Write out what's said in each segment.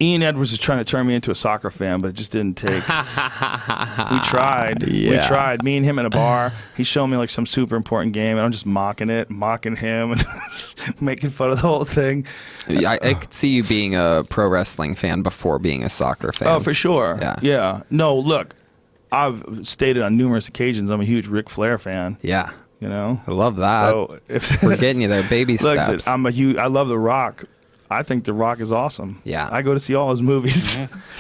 Ian Edwards was trying to turn me into a soccer fan, but it just didn't take. We tried. Yeah. We tried. Me and him in a bar. He's showing me like some super important game, and I'm just mocking him, and making fun of the whole thing. I could see you being a pro wrestling fan before being a soccer fan. Oh, for sure. Yeah. No, look, I've stated on numerous occasions I'm a huge Ric Flair fan. Yeah. You know? I love that. So if we're getting you there, baby steps. Listen, I love The Rock. I think The Rock is awesome. Yeah. I go to see all his movies.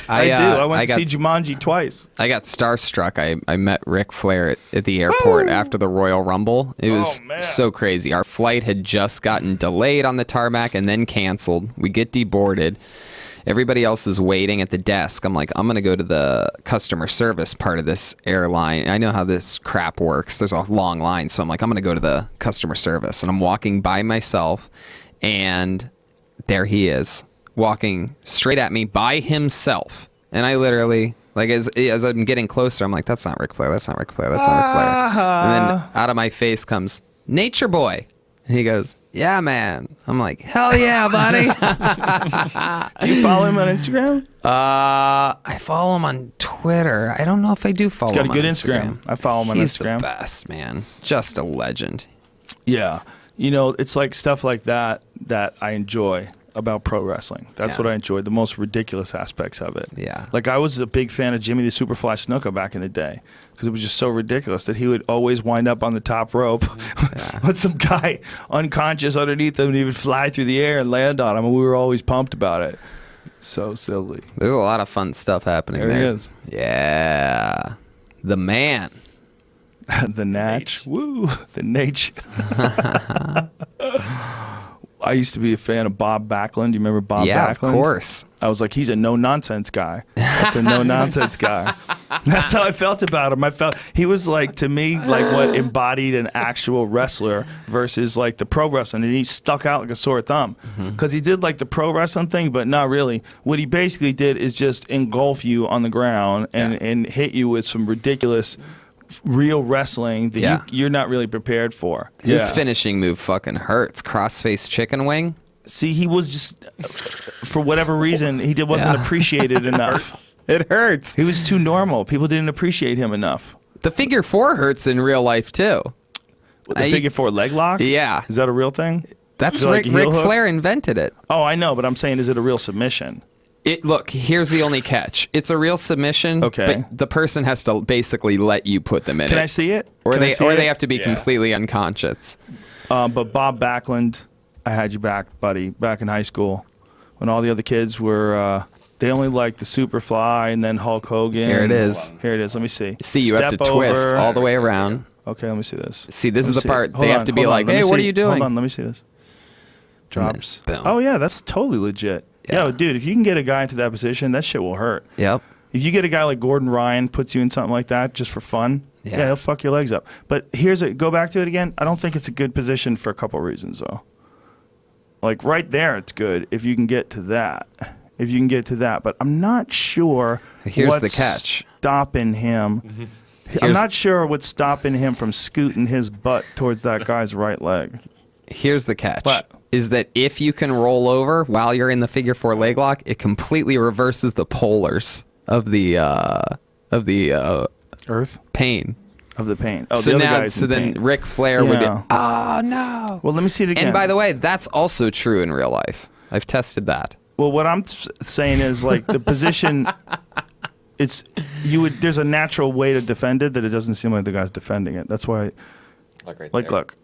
I do. I went to see Jumanji twice. I got starstruck. I met Ric Flair at the airport after the Royal Rumble. It was so crazy. Our flight had just gotten delayed on the tarmac and then canceled. We get deboarded. Everybody else is waiting at the desk. I'm like, I'm going to go to the customer service part of this airline. I know how this crap works. There's a long line. So I'm like, I'm going to go to the customer service. And I'm walking by myself, and there he is, walking straight at me by himself. And I literally, like, as I'm getting closer, I'm like, that's not Ric Flair. That's not Ric Flair. That's not Ric Flair. And then out of my face comes Nature Boy. And he goes, yeah, man. I'm like, hell yeah, buddy. Do you follow him on Instagram? I follow him on Twitter. I don't know if I do follow him on Instagram. He's got a good Instagram. I follow him on Instagram. He's the best, man. Just a legend. Yeah. You know, it's like stuff like that I enjoy about pro wrestling. That's what I enjoyed, the most ridiculous aspects of it. Yeah. Like, I was a big fan of Jimmy the Superfly Snuka back in the day because it was just so ridiculous that he would always wind up on the top rope with some guy unconscious underneath him, and he would fly through the air and land on him, and we were always pumped about it. So silly. There's a lot of fun stuff happening there. There he is. Yeah. The man. The Natch. Woo. The Natch. I used to be a fan of Bob Backlund. You remember Bob Backlund? Yeah, of course. I was like, he's a no-nonsense guy. That's a no-nonsense guy. That's how I felt about him. I felt he was like, to me, like what embodied an actual wrestler versus like the pro wrestling. And he stuck out like a sore thumb because he did like the pro wrestling thing, but not really. What he basically did is just engulf you on the ground and hit you with some ridiculous real wrestling that you're not really prepared for. His finishing move fucking hurts. Crossface chicken wing. See, he was just, for whatever reason, he wasn't appreciated enough. It hurts. He was too normal. People didn't appreciate him enough. The figure four hurts in real life too. The figure four leg lock? Yeah. Is that a real thing? That's Ric Flair invented it. Oh, I know, but I'm saying, is it a real submission? Look, here's the only catch. It's a real submission, but the person has to basically let you put them in it. Can I see it? Or they have to be completely unconscious. But Bob Backlund, I had you back, buddy, back in high school when all the other kids were, they only liked the Superfly and then Hulk Hogan. Here it is. Here it is. Let me see. See, you have to twist all the way around. Okay, let me see this. See, this is the part they have to be like, hey, what are you doing? Hold on, let me see this. Drops. Boom. Oh, yeah, that's totally legit. Yeah. Yo, dude, if you can get a guy into that position, that shit will hurt. Yep. If you get a guy like Gordon Ryan, puts you in something like that just for fun, he'll fuck your legs up. But go back to it again. I don't think it's a good position for a couple reasons, though. Like, right there, it's good if you can get to that. But I'm not sure what's the catch. Stopping him. I'm not sure what's stopping him from scooting his butt towards that guy's right leg. Here's the catch. What? Is that if you can roll over while you're in the figure four leg lock, it completely reverses the polars of the earth pain. Of the pain. Oh, so the now, other guy's then pain. Ric Flair would be, oh no. Well, let me see it again. And by the way, that's also true in real life. I've tested that. Well, what I'm saying is like the position, there's a natural way to defend it that it doesn't seem like the guy's defending it. That's why, look.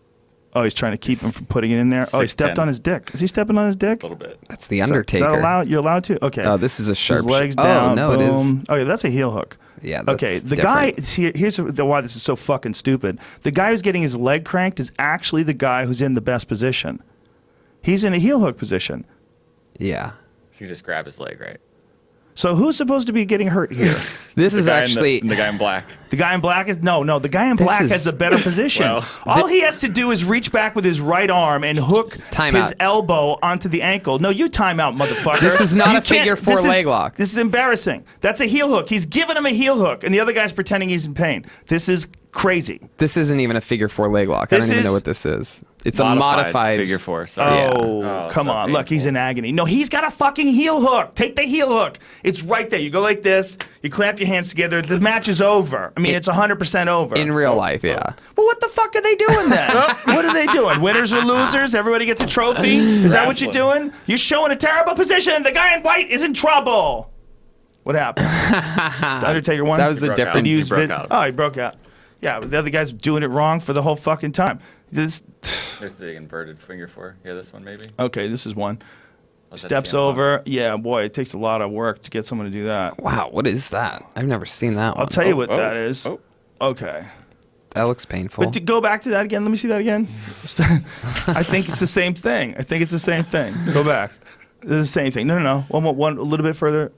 Oh, he's trying to keep him from putting it in there. Oh, he stepped on his dick. Is he stepping on his dick? A little bit. That's the Undertaker. You're allowed to? Okay. Oh, this is a sharp. His legs down. Oh, no, boom. it is. Oh, yeah, that's a heel hook. Yeah, that's okay, the different. guy, see, here's why this is so fucking stupid. The guy who's getting his leg cranked is actually the guy who's in the best position. He's in a heel hook position. Yeah. So you just grab his leg, right? So who's supposed to be getting hurt here? This is actually the guy in black. The guy in black is no. The guy in black has the better position. Well, all he has to do is reach back with his right arm and hook his elbow onto the ankle. No, you time out, motherfucker. This is not a figure four leg lock. This is embarrassing. That's a heel hook. He's giving him a heel hook, and the other guy's pretending he's in pain. This is crazy. This isn't even a figure 4 leg lock. I don't even know what this is. It's a modified figure 4. Sorry. Oh, come on. Look, he's in agony. No, he's got a fucking heel hook. Take the heel hook. It's right there. You go like this. You clamp your hands together. The match is over. I mean, it's 100% over. In real life, yeah. Well, what the fuck are they doing then? What are they doing? Winners or losers? Everybody gets a trophy? Is that what you're doing? You're showing a terrible position. The guy in white is in trouble. What happened? The Undertaker won? That was a different... He broke out. Oh, he broke out. Yeah, but the other guy's doing it wrong for the whole fucking time. There's the inverted finger 4. Yeah, this one maybe. Okay, this is one. Oh, Steps over. Yeah, boy, it takes a lot of work to get someone to do that. Wow, what is that? I've never seen that one. I'll tell you what that is. Oh. Okay. That looks painful. But to go back to that again, let me see that again. I think it's the same thing. Go back. This is the same thing. No. One a little bit further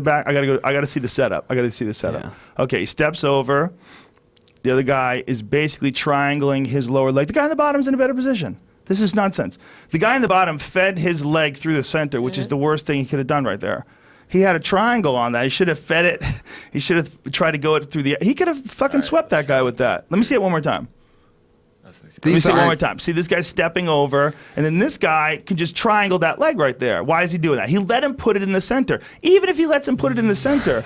back. I gotta see the setup. Yeah. Okay, he steps over. The other guy is basically triangling his lower leg. The guy on the bottom's in a better position. This is nonsense. The guy on the bottom fed his leg through the center, which is the worst thing he could have done right there. He had a triangle on that. He should have fed it. He should have tried to go it through the... He could have fucking swept that guy with that. Let me see it one more time. Let me see it one more time. See, this guy's stepping over, and then this guy can just triangle that leg right there. Why is he doing that? He let him put it in the center. Even if he lets him put it in the center,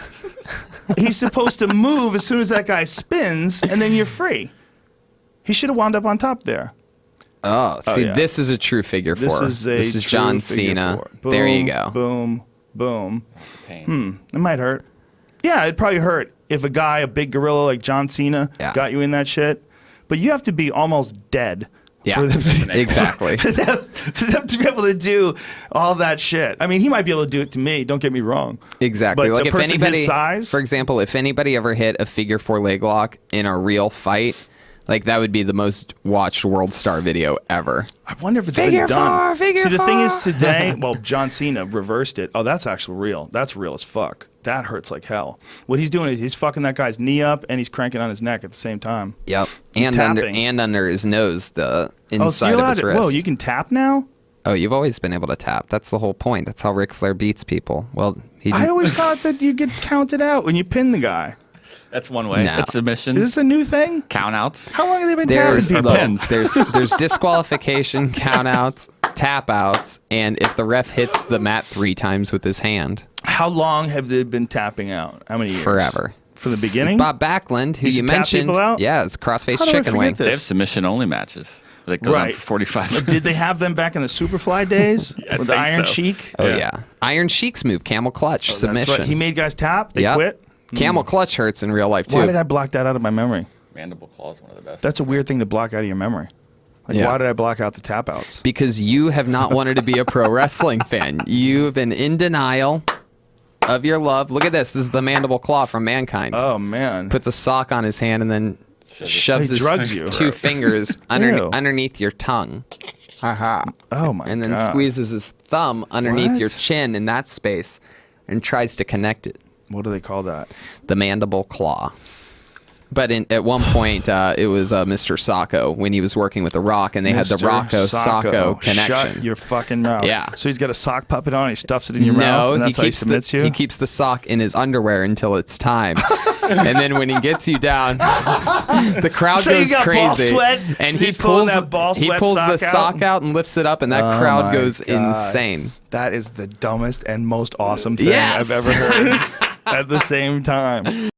he's supposed to move as soon as that guy spins, and then you're free. He should have wound up on top there. Oh, see, yeah. This is a true figure 4. This is John Cena. Boom, there you go. Boom, boom. Pain. It might hurt. Yeah, it'd probably hurt if a guy, a big gorilla like John Cena, got you in that shit. But you have to be almost dead. Yeah, exactly. For them to be able to do all that shit. I mean, he might be able to do it to me. Don't get me wrong. Exactly. But Like a if person anybody, his size, for example, if anybody ever hit a figure 4 leg lock in a real fight, like that would be the most watched World Star video ever. I wonder if it's been done. See, the thing is today, well, John Cena reversed it. Oh, that's actually real. That's real as fuck. That hurts like hell. What he's doing is he's fucking that guy's knee up and he's cranking on his neck at the same time. Yep. He's And under his nose, the inside of his wrist. Whoa, you can tap now? Oh, you've always been able to tap. That's the whole point. That's how Ric Flair beats people. Well, I always thought that you get counted out when you pin the guy. That's one way. No. That's submissions. Is this a new thing? Countouts. How long have they been tapping people? There's disqualification, countouts, tap outs, and if the ref hits the mat 3 times with his hand. How long have they been tapping out? How many years? Forever. From the beginning? Bob Backlund, who Used you to tap mentioned. people out? Yeah, it's crossface How do I chicken forget wing. this? They have submission-only matches. That goes on for 45 minutes. Did they have them back in the Superfly days? I with the think Iron so. Sheik? Oh, yeah. Iron Sheik's move, camel clutch, That's submission. right. He made guys tap? They quit? Camel clutch hurts in real life, too. Why did I block that out of my memory? Mandible claw is one of the best. That's a weird thing to block out of your memory. Like, Yeah. why did I block out the tap outs? Because you have not wanted to be a pro wrestling fan. You've been in denial of your love. Look at this. This is the mandible claw from Mankind. Oh, man. Puts a sock on his hand and then shoves He his drugs you. 2 fingers Ew. underneath your tongue. Oh, my God. And then squeezes his thumb underneath What? your chin in that space and tries to connect it. What do they call that? The mandible claw. But at one point, it was Mr. Sacco when he was working with The Rock, and they had the Mr. Rocco-Sacco connection. Shut your fucking mouth. Yeah. So he's got a sock puppet on, he stuffs it in your mouth, and that's how he submits you? He keeps the sock in his underwear until it's time. And then when he gets you down, the crowd So goes you got crazy. ball sweat? And He's he pulling pulls that ball he sweat pulls the sock sock out and lifts it up, and that Oh crowd my goes God. insane. That is the dumbest and most awesome thing Yes. I've ever heard at the same time.